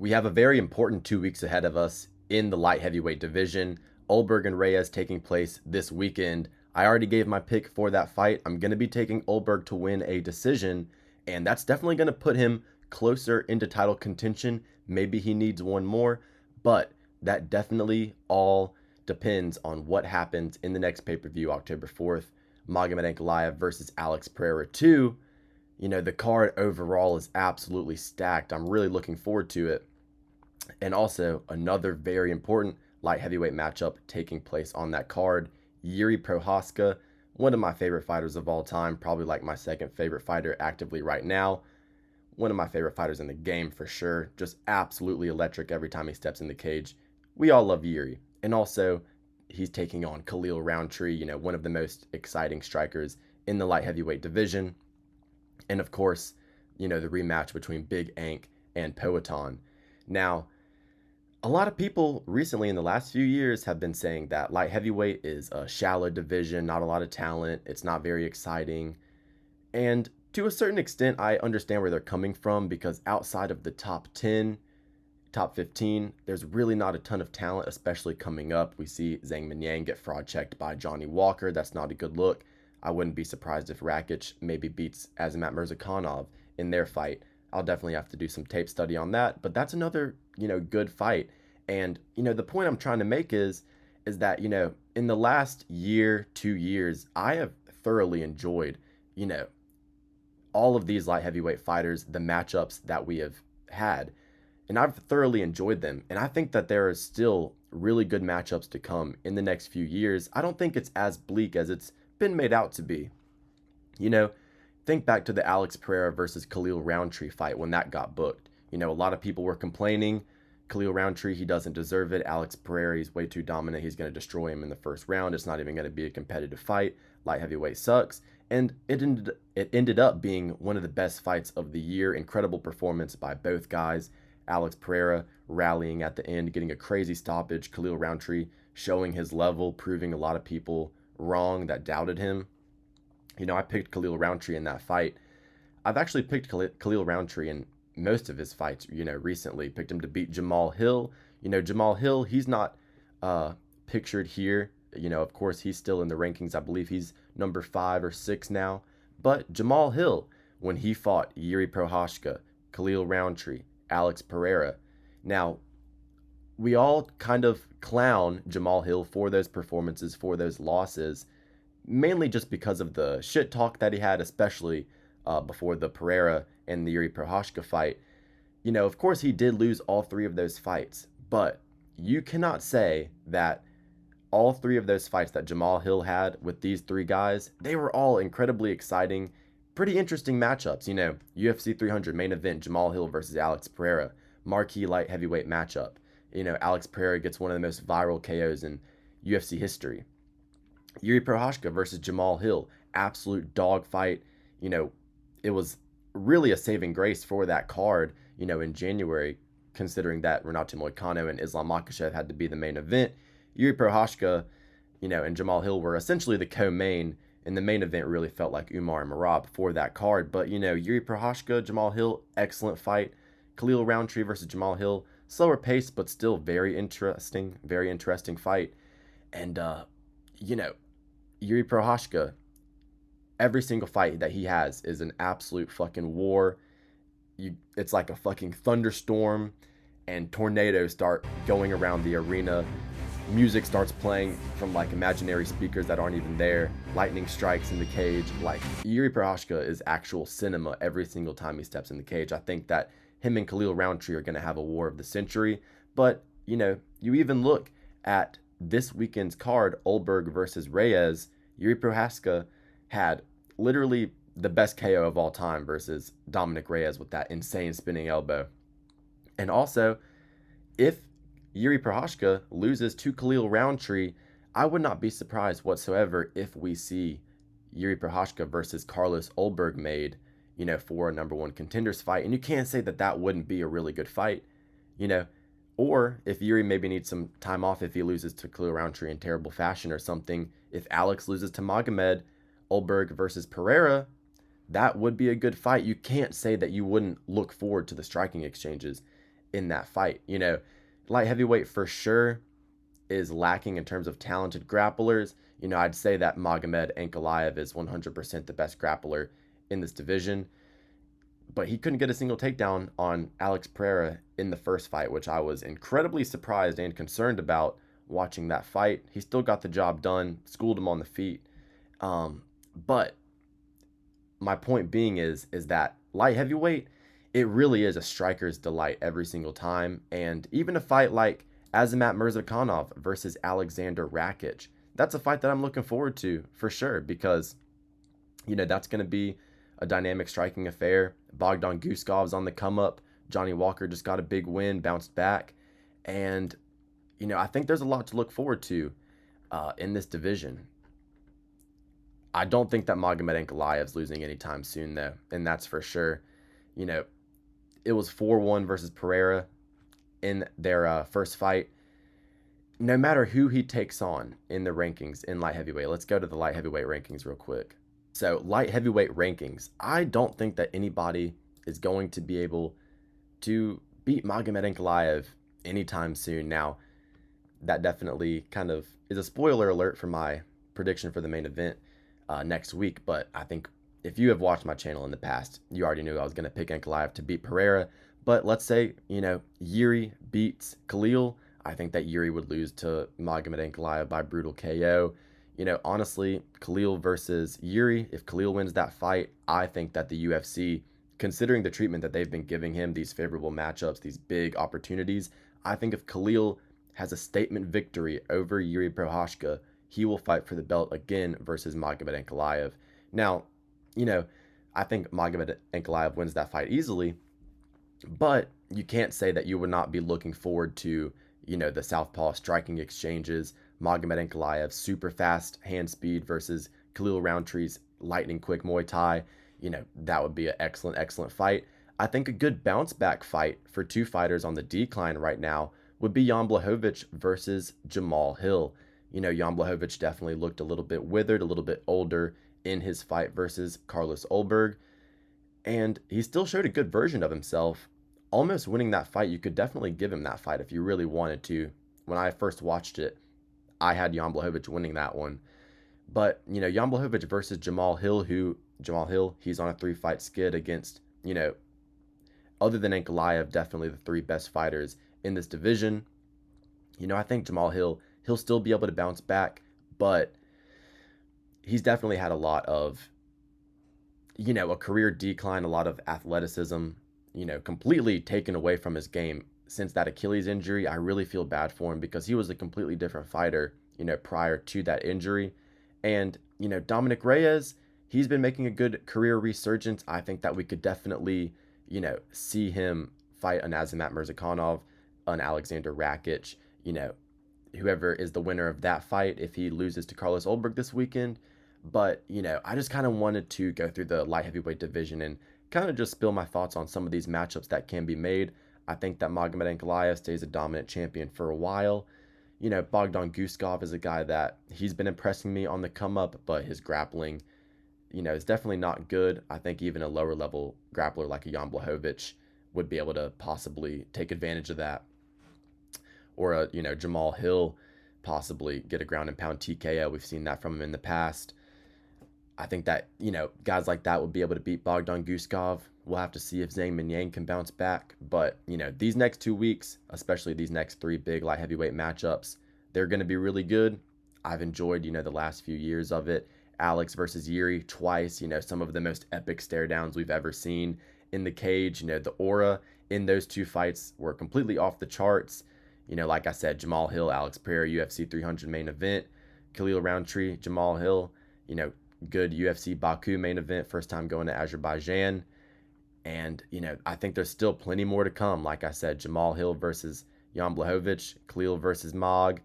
We have a very important 2 weeks ahead of us in the light heavyweight division. Ulberg and Reyes taking place this weekend. I already gave my pick for that fight. I'm going to be taking Ulberg to win a decision, and that's definitely going to put him closer into title contention. Maybe he needs one more, but that definitely all depends on what happens in the next pay-per-view, October 4th. Magomed Ankalaev versus Alex Pereira 2. The card overall is absolutely stacked. I'm really looking forward to it. And also, another very important light heavyweight matchup taking place on that card. Jiri Prochazka, one of my favorite fighters of all time, probably like my second favorite fighter actively right now. One of my favorite fighters in the game for sure. Just absolutely electric every time he steps in the cage. We all love Jiri. And also, he's taking on Khalil Rountree, one of the most exciting strikers in the light heavyweight division. And of course, the rematch between Big Ank and Poatan. Now, a lot of people recently in the last few years have been saying that light heavyweight is a shallow division, not a lot of talent, it's not very exciting. And to a certain extent, I understand where they're coming from because outside of the top 10, top 15, there's really not a ton of talent, especially coming up. We see Zhang Minyang get fraud checked by Johnny Walker. That's not a good look. I wouldn't be surprised if Rakic maybe beats Azamat Mirzakhanov in their fight. I'll definitely have to do some tape study on that, but that's another, good fight. And, the point I'm trying to make is that, in the last year, 2 years, I have thoroughly enjoyed, all of these light heavyweight fighters, the matchups that we have had, and I've thoroughly enjoyed them. And I think that there are still really good matchups to come in the next few years. I don't think it's as bleak as it's been made out to be. Think back to the Alex Pereira versus Khalil Rountree fight when that got booked. A lot of people were complaining. Khalil Rountree, he doesn't deserve it. Alex Pereira, he's way too dominant. He's going to destroy him in the first round. It's not even going to be a competitive fight. Light heavyweight sucks. And it ended up being one of the best fights of the year. Incredible performance by both guys. Alex Pereira rallying at the end, getting a crazy stoppage. Khalil Rountree showing his level, proving a lot of people wrong that doubted him. I picked Khalil Rountree in that fight. I've actually picked Khalil Rountree in most of his fights, recently. Picked him to beat Jamal Hill. Jamal Hill, he's not pictured here. Of course, he's still in the rankings. I believe he's number 5 or 6 now. But Jamal Hill, when he fought Jiri Prochazka, Khalil Rountree, Alex Pereira. Now, we all kind of clown Jamal Hill for those performances, for those losses, mainly just because of the shit talk that he had, especially before the Pereira and the Jiri Prochazka fight. Of course, he did lose all 3 of those fights, but you cannot say that all 3 of those fights that Jamal Hill had with these 3 guys, they were all incredibly exciting, pretty interesting matchups. UFC 300 main event, Jamal Hill versus Alex Pereira, marquee light heavyweight matchup. Alex Pereira gets one of the most viral KOs in UFC history. Jiri Prochazka versus Jamal Hill, absolute dogfight. It was really a saving grace for that card, in January, considering that Renato Moicano and Islam Makhachev had to be the main event. Jiri Prochazka, and Jamal Hill were essentially the co-main, and the main event really felt like Umar and Merab for that card. But, Jiri Prochazka, Jamal Hill, excellent fight. Khalil Rountree versus Jamal Hill, slower pace, but still very interesting fight. And, Jiri Prochazka, every single fight that he has is an absolute fucking war. It's like a fucking thunderstorm, and tornadoes start going around the arena. Music starts playing from like imaginary speakers that aren't even there. Lightning strikes in the cage. Like, Jiri Prochazka is actual cinema every single time he steps in the cage. I think that him and Khalil Rountree are going to have a war of the century. But, you even look at this weekend's card, Ulberg versus Reyes. Jiri Prochazka had literally the best KO of all time versus Dominic Reyes with that insane spinning elbow. And also, if Jiri Prochazka loses to Khalil Rountree, I would not be surprised whatsoever if we see Jiri Prochazka versus Carlos Ulberg made, for a number 1 contenders fight. And you can't say that that wouldn't be a really good fight, Or if Jiri maybe needs some time off if he loses to Khalil Rountree in terrible fashion or something. If Alex loses to Magomed, Ulberg versus Pereira, that would be a good fight. You can't say that you wouldn't look forward to the striking exchanges. in that fight. Light heavyweight for sure is lacking in terms of talented grapplers. I'd say that Magomed Ankalaev is 100% the best grappler in this division, but he couldn't get a single takedown on Alex Pereira in the first fight, which I was incredibly surprised and concerned about watching that fight. He still got the job done, schooled him on the feet. But my point being is that light heavyweight, it really is a striker's delight every single time. And even a fight like Azamat Murzakanov versus Alexander Rakic, that's a fight that I'm looking forward to for sure, because that's going to be a dynamic striking affair. Bogdan Guskov's on the come up. Johnny Walker just got a big win, bounced back. And, I think there's a lot to look forward to in this division. I don't think that Magomed Ankalaev's losing anytime soon, though, and that's for sure. It was 4-1 versus Pereira in their first fight. No matter who he takes on in the rankings in light heavyweight, let's go to the light heavyweight rankings real quick. So, light heavyweight rankings, I don't think that anybody is going to be able to beat Magomed Ankalaev anytime soon. Now, that definitely kind of is a spoiler alert for my prediction for the main event next week, but I think if you have watched my channel in the past, you already knew I was going to pick Ankalaev to beat Pereira. But let's say, Jiri beats Khalil. I think that Jiri would lose to Magomed Ankalaev by brutal KO. Honestly, Khalil versus Jiri, if Khalil wins that fight, I think that the UFC, considering the treatment that they've been giving him, these favorable matchups, these big opportunities, I think if Khalil has a statement victory over Jiri Prochazka, he will fight for the belt again versus Magomed Ankalaev. Now, I think Magomed Ankalaev wins that fight easily, but you can't say that you would not be looking forward to, the southpaw striking exchanges, Magomed Ankalaev's super fast hand speed versus Khalil Rountree's lightning quick Muay Thai. That would be an excellent fight. I think a good bounce back fight for two fighters on the decline right now would be Jan Blachowicz versus Jamal Hill. Jan Blachowicz definitely looked a little bit withered, a little bit older in his fight versus Carlos Ulberg, and he still showed a good version of himself, almost winning that fight. You could definitely give him that fight if you really wanted to. When I first watched it, I had Jan Blachowicz winning that one. But, Jan Blachowicz versus Jamal Hill, he's on a 3-fight skid against, other than Ankalaev, definitely the 3 best fighters in this division. I think Jamal Hill, he'll still be able to bounce back, but he's definitely had a lot of, a career decline, a lot of athleticism, completely taken away from his game since that Achilles injury. I really feel bad for him because he was a completely different fighter, prior to that injury. And, Dominic Reyes, he's been making a good career resurgence. I think that we could definitely, see him fight an Azamat Murzakanov, an Alexander Rakic, whoever is the winner of that fight if he loses to Carlos Ulberg this weekend. But, I just kind of wanted to go through the light heavyweight division and kind of just spill my thoughts on some of these matchups that can be made. I think that Magomed Ankalaev stays a dominant champion for a while. Bogdan Guskov is a guy that he's been impressing me on the come up, but his grappling, is definitely not good. I think even a lower level grappler like a Jan Blachowicz would be able to possibly take advantage of that. Or a, Jamal Hill possibly get a ground and pound TKO. We've seen that from him in the past. I think that, guys like that would be able to beat Bogdan Guskov. We'll have to see if Zhang Minyang can bounce back. But, these next 2 weeks, especially these next 3 big light heavyweight matchups, they're going to be really good. I've enjoyed, the last few years of it. Alex versus Jiri twice, some of the most epic stare downs we've ever seen in the cage. The aura in those 2 fights were completely off the charts. Like I said, Jamal Hill, Alex Pereira, UFC 300 main event. Khalil Rountree, Jamal Hill, good UFC Baku main event, first time going to Azerbaijan. And, I think there's still plenty more to come. Like I said, Jamal Hill versus Jan Blachowicz, Khalil versus Mag,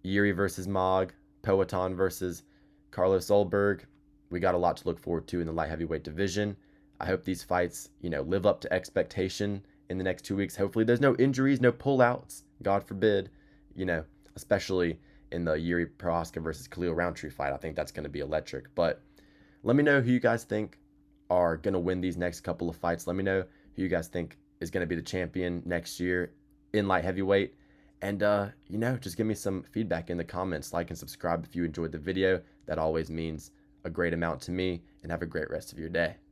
Jiri versus Mag, Poatan versus Carlos Ulberg. We got a lot to look forward to in the light heavyweight division. I hope these fights, live up to expectation in the next 2 weeks. Hopefully there's no injuries, no pullouts, God forbid, especially in the Jiri Prochazka versus Khalil Rountree fight. I think that's going to be electric. But let me know who you guys think are going to win these next couple of fights. Let me know who you guys think is going to be the champion next year in light heavyweight. And, just give me some feedback in the comments. Like and subscribe if you enjoyed the video. That always means a great amount to me. And have a great rest of your day.